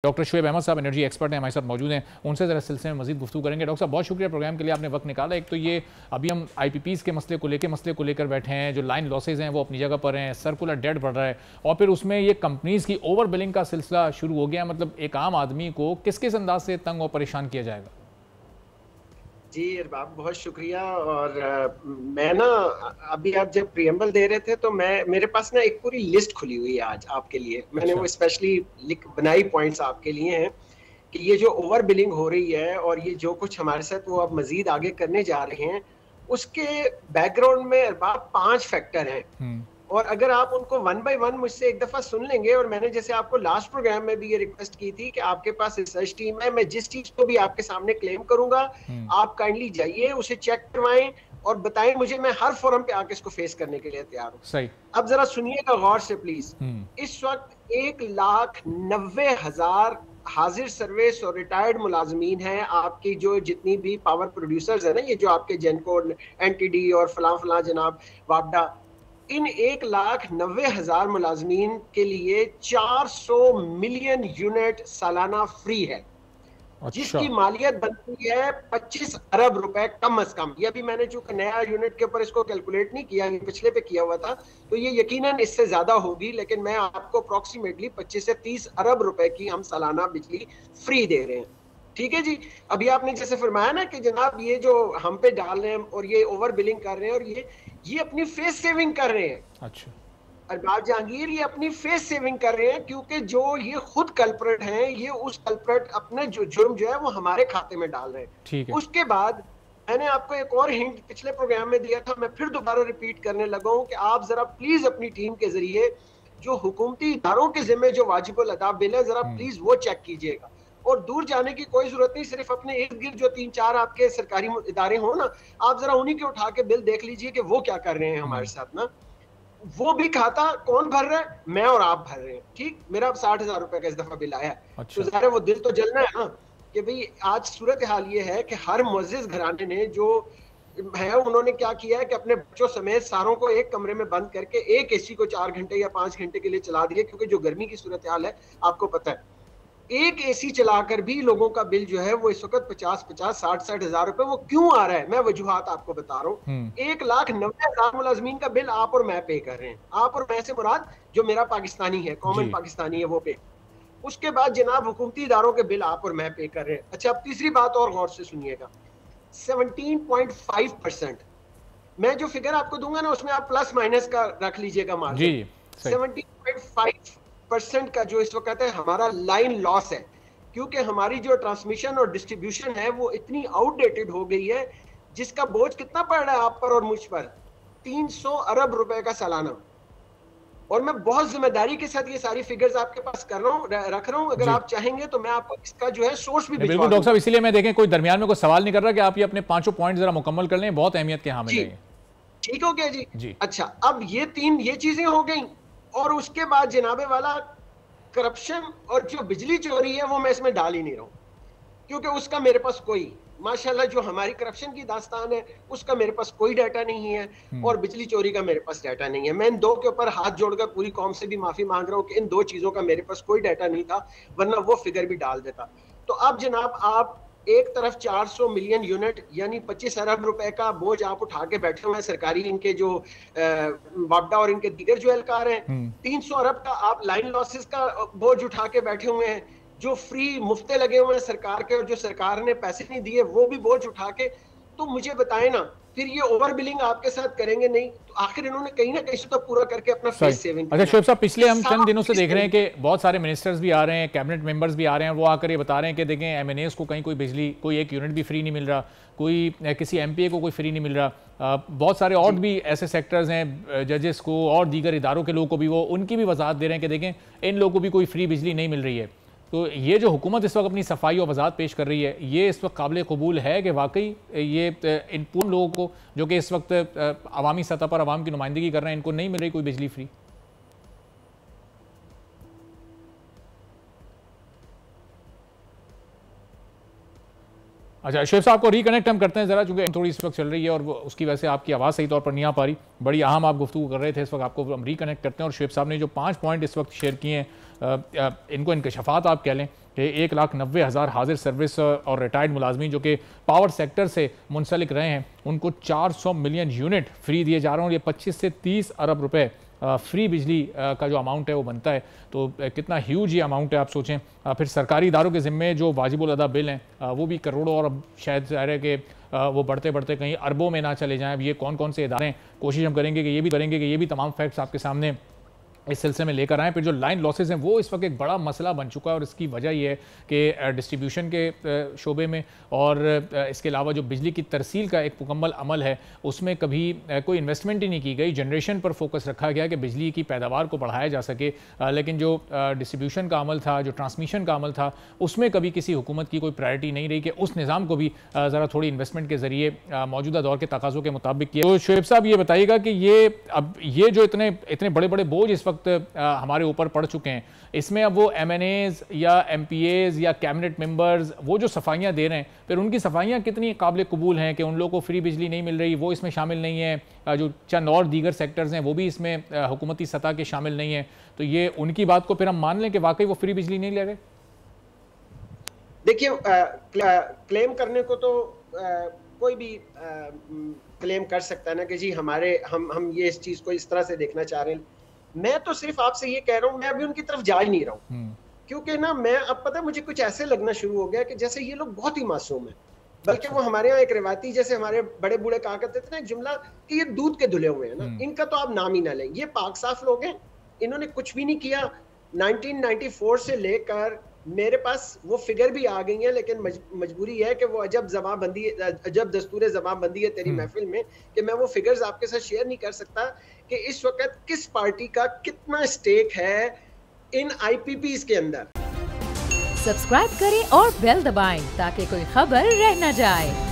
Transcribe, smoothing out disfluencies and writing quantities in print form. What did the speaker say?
Doctor Shoaib Ahmad साहब energy expert हैं, हमारे साथ मौजूद हैं। उनसे ज़रा सिलसिले में मज़ीद गुफ्तगू करेंगे। डॉक्टर साहब, बहुत शुक्रिया प्रोग्राम के लिए, आपने वक्त निकाला। एक तो ये अभी हम IPPs के मसले को लेकर बैठे हैं, जो लाइन लॉसेज हैं वो अपनी जगह पर हैं, सर्कुलर डेट बढ़ रहा है, और फिर उसमें ये कंपनीज़ की ओवर बिलिंग का सिलसिला शुरू हो गया। मतलब एक आम आदमी को किस किस अंदाज से तंग और परेशान किया जाएगा? जी अरबाब, बहुत शुक्रिया। और मैं ना अभी आप जब प्रियम्बल दे रहे थे तो मेरे पास ना एक पूरी लिस्ट खुली हुई है आज आपके लिए। मैंने वो स्पेशली बनाई पॉइंट्स आपके लिए हैं कि ये जो ओवर बिलिंग हो रही है और ये जो कुछ हमारे साथ वो अब मजीद आगे करने जा रहे हैं, उसके बैकग्राउंड में अरबाब 5 फैक्टर हैं। और अगर आप उनको वन बाय वन मुझसे एक दफा सुन लेंगे, और मैंने जैसे आपको लास्ट प्रोग्राम में भी ये रिक्वेस्ट की थी कि आपके पास रिसर्च टीम है, मैं जिस चीज को भी आपके सामने क्लेम करूंगा आप काइंडली जाइए, उसे चेक करवाएं और बताएं मुझे, मैं हर फोरम पे आके इसको फेस करने के लिए तैयार हूं। सही। अब जरा सुनिएगा गौर से प्लीज। इस वक्त 1,90,000 हाजिर सर्विस और रिटायर्ड मुलाजमीन हैं आपकी, जो जितनी भी पावर प्रोड्यूसर्स है ना, ये जो आपके जेनको, NTD और फलां जनाब वापडा, इन 1,90,000 मुलाजमीन के लिए 400 मिलियन यूनिट सालाना फ्री है। अच्छा। जिसकी मालियत बनती है 25 अरब रुपए कम अज कम। ये अभी मैंने चूंकि नया यूनिट के ऊपर इसको कैलकुलेट नहीं किया, ये पिछले पे किया हुआ था, तो ये यकीनन इससे ज्यादा होगी, लेकिन मैं आपको अप्रोक्सीमेटली 25 से 30 अरब रुपए की हम सालाना बिजली फ्री दे रहे हैं। ठीक है जी। अभी आपने जैसे फरमाया ना कि जनाब ये जो हम पे डाल रहे हैं और ये ओवर बिलिंग कर रहे हैं और ये अपनी फेस सेविंग कर रहे हैं। अच्छा। अरबाब जहांगीर, ये अपनी फेस सेविंग कर रहे हैं, क्योंकि जो ये खुद कल्प्रेट हैं, ये उस कल्प्रेट अपने जो जुर्म जो है वो हमारे खाते में डाल रहे हैं। ठीक है। उसके बाद मैंने आपको एक और हिंट पिछले प्रोग्राम में दिया था, मैं फिर दोबारा रिपीट करने लगा हूं कि आप जरा प्लीज अपनी टीम के जरिए जो हुकूमती इदारों के जिम्मे जो वाजिबुल अदा बिल है, जरा प्लीज वो चेक कीजिएगा। और दूर जाने की कोई जरूरत नहीं, सिर्फ अपने इर्द गिर्द जो 3-4 आपके सरकारी इदारे हो ना, आप जरा उन्हीं के उठा के बिल देख लीजिए कि वो क्या कर रहे हैं हमारे साथ ना। वो भी खाता कौन भर रहा है? मैं और आप भर रहे हैं। ठीक, मेरा अब 60,000 रुपए का इस दफा बिल आया है। अच्छा। तो ज़ाहिर वो दिल तो जलना है ना कि भाई आज सूरत हाल ये है कि हर मुअज़्ज़िज़ घराने ने जो है, उन्होंने क्या किया है कि अपने बच्चों समेत सारों को एक कमरे में बंद करके एक AC को 4 घंटे या 5 घंटे के लिए चला दिया, क्योंकि जो गर्मी की सूरत हाल है आपको पता है। एक AC चलाकर भी लोगों का बिल जो है वो इस वक्त 50-50, 60-60 हजार रुपए वो क्यों आ रहा है, मैं वजूहात आपको बता रहा हूँ। 1,90,000 मुलाजमीन का बिल आप और मैं पे कर रहे हैं। आप और मैं से मुराद जो मेरा पाकिस्तानी है, कॉमन पाकिस्तानी है, वो पे। उसके बाद जनाब हुकूमती इदारों के बिल आप और मैं पे कर रहे हैं। अच्छा, अब तीसरी बात और गौर से सुनिएगा। 17.5%, मैं जो फिगर आपको दूंगा ना उसमें आप प्लस माइनस का रख लीजिएगा मार्जिन। 17.5% का जो इस वक्त है हमारा लाइन लॉस है, क्योंकि हमारी जो ट्रांसमिशन और डिस्ट्रीब्यूशन है वो इतनी आउटडेटेड हो गई है, जिसका बोझ कितना पड़ रहा है आप पर और मुझ पर? 300 अरब रुपए का सालाना। और मैं बहुत जिम्मेदारी के साथ ये सारी फिगर्स आपके पास कर रहा हूँ, रख रहा हूँ। अगर आप चाहेंगे तो मैं आपको इसका जो है सोर्स भी भिजवा दूंगा। बिल्कुल डॉक्टर साहब, इसीलिए मैं देखें कोई दरमियान में कोई सवाल नहीं कर रहा कि आप ये अपने 5 पॉइंट जरा मुकम्मल कर लें, बहुत अहमियत के हामिल हैं। ठीक हो गया जी। अच्छा, अब ये चीजें हो गई, और उसके बाद जनाबे वाला करप्शन और जो बिजली चोरी है वो मैं इसमें डाल ही नहीं रहा हूं, क्योंकि उसका मेरे पास कोई, माशाल्लाह जो हमारी करप्शन की दास्तान है उसका मेरे पास कोई डाटा नहीं है, और बिजली चोरी का मेरे पास डाटा नहीं है। मैं इन दो के ऊपर हाथ जोड़कर पूरी कौम से भी माफी मांग रहा हूं कि इन दो चीजों का मेरे पास कोई डाटा नहीं था, वरना वो फिगर भी डाल देता। तो अब जनाब आप एक तरफ 400 मिलियन यूनिट यानी 25 अरब रुपए का बोझ आप उठा के बैठे हुए हैं, सरकारी इनके जो वापडा और इनके दीगर जो एहलकार हैं। 300 अरब का आप लाइन लॉसेस का बोझ उठा के बैठे हुए हैं, जो फ्री मुफ्ते लगे हुए हैं सरकार के और जो सरकार ने पैसे नहीं दिए वो भी बोझ उठा के। तो मुझे बताएं ना, फिर ये ओवर बिलिंग आपके साथ करेंगे नहीं तो आखिर इन्होंने कहीं ना कहीं तो पूरा करके अपना फेस सेविंग। अच्छा शुएब साहब, पिछले हम चंद दिनों से देख रहे हैं कि बहुत सारे मिनिस्टर्स भी आ रहे हैं, कैबिनेट मेंबर्स भी आ रहे हैं, वो आकर ये बता रहे हैं कि देखें MNAs को कहीं कोई बिजली, कोई एक यूनिट भी फ्री नहीं मिल रहा, कोई किसी MPA को कोई फ्री नहीं मिल रहा। बहुत सारे और भी ऐसे सेक्टर्स हैं, जजेस को और दीगर इदारों के लोगों को भी वो उनकी भी वजाहत दे रहे हैं कि देखें इन लोगों को भी कोई फ्री बिजली नहीं मिल रही है। तो ये जो हुकूमत इस वक्त अपनी सफाई और वजाहत पेश कर रही है, ये इस वक्त काबिल कबूल है कि वाकई ये इन पूर्ण लोगों को जो कि इस वक्त अवामी सतह पर अवाम की नुमाइंदगी कर रहे हैं, इनको नहीं मिल रही कोई बिजली फ्री? अच्छा शुएब साहब को रिकनेक्ट हम करते हैं ज़रा, चूँकि थोड़ी इस वक्त चल रही है और वो उसकी वजह से आपकी आवाज़ सही तौर पर नहीं आ पा रही। बड़ी अहम आप गुफ्तगू कर रहे थे, इस वक्त आपको हम रिकनेक्ट करते हैं। और शुएब साहब ने जो 5 पॉइंट इस वक्त शेयर किए हैं, इनको इंकशाफात आप कह लें कि 1,90,000 हाजिर सर्विस और रिटायर्ड मुलाजमीन जो कि पावर सेक्टर से मुंसलिक रहे हैं, उनको 400 मिलियन यूनिट फ्री दिए जा रहे हैं और ये 25 से 30 अरब रुपए फ्री बिजली का जो अमाउंट है वो बनता है। तो कितना ह्यूज ये अमाउंट है आप सोचें। फिर सरकारी इदारों के ज़िम्मे जो वाजिबुल अदा बिल हैं वो भी करोड़ों और अब शायद ज़ाहिर है कि वो बढ़ते बढ़ते कहीं अरबों में ना चले जाएं। अब ये कौन कौन से इदारे हैं, कोशिश हम करेंगे कि ये भी तमाम फैक्ट्स आपके सामने इस सिलसिले में लेकर आएँ। फिर जो लाइन लॉसेस हैं वो इस वक्त एक बड़ा मसला बन चुका है और इसकी वजह यह है कि डिस्ट्रीब्यूशन के शोबे में और इसके अलावा जो बिजली की तरसील का एक मुकम्मल अमल है उसमें कभी कोई इन्वेस्टमेंट ही नहीं की गई। जनरेशन पर फोकस रखा गया कि बिजली की पैदावार को बढ़ाया जा सके, लेकिन जो डिस्ट्रीब्यूशन का अमल था, जो ट्रांसमिशन का अमल था, उसमें कभी किसी हुकूमत की कोई प्रायोरिटी नहीं रही कि उस निज़ाम को भी ज़रा थोड़ी इन्वेस्टमेंट के ज़रिए मौजूदा दौर के तकाज़ों के मुताबिक किया। तो शुएब साहब ये बताइएगा कि ये जो इतने बड़े बड़े बोझ इस वक्त हमारे ऊपर पड़ चुके हैं, इसमें अब वो MNAs या MPAs या कैबिनेट मेंबर्स वो जो सफाइयाँ दे रहे हैं, फिर उनकी सफाइयाँ कितनी काबिल कबूल हैं कि उन लोगों को फ्री बिजली नहीं मिल रही, वो इसमें शामिल नहीं है। जो चंद और दीगर सेक्टर्स हैं वो भी इसमें हुकूमती सतह के शामिल नहीं है। तो ये उनकी बात को फिर हम मान लें कि वाकई वो फ्री बिजली नहीं ले रहे। देखिए, क्लेम करने को तो कोई भी क्लेम कर सकता है ना कि जी हम ये इस चीज को इस तरह से देखना चाह रहे हैं। मैं तो सिर्फ आपसे ये कह रहा हूँ, मैं अभी उनकी तरफ जा ही नहीं रहा हूँ, क्योंकि ना मैं अब पता है मुझे कुछ ऐसे लगना शुरू हो गया कि जैसे ये लोग बहुत ही मासूम है। बल्कि वो हमारे यहाँ एक रिवायती, जैसे हमारे बड़े बूढ़े कहा करते थे ना एक जुमला कि ये दूध के धुले हुए हैं ना, इनका तो आप नाम ही ना लें। ये पाक साफ लोग हैं, इन्होंने कुछ भी नहीं किया। 1994 से लेकर मेरे पास वो फिगर भी आ गई है, लेकिन मजबूरी है कि वो अजब दस्तूर ज़बानबंदी है तेरी महफिल में कि मैं वो फिगर्स आपके साथ शेयर नहीं कर सकता कि इस वक्त किस पार्टी का कितना स्टेक है इन IPPs के अंदर। सब्सक्राइब करें और बेल दबाएं ताकि कोई खबर रह न जाए।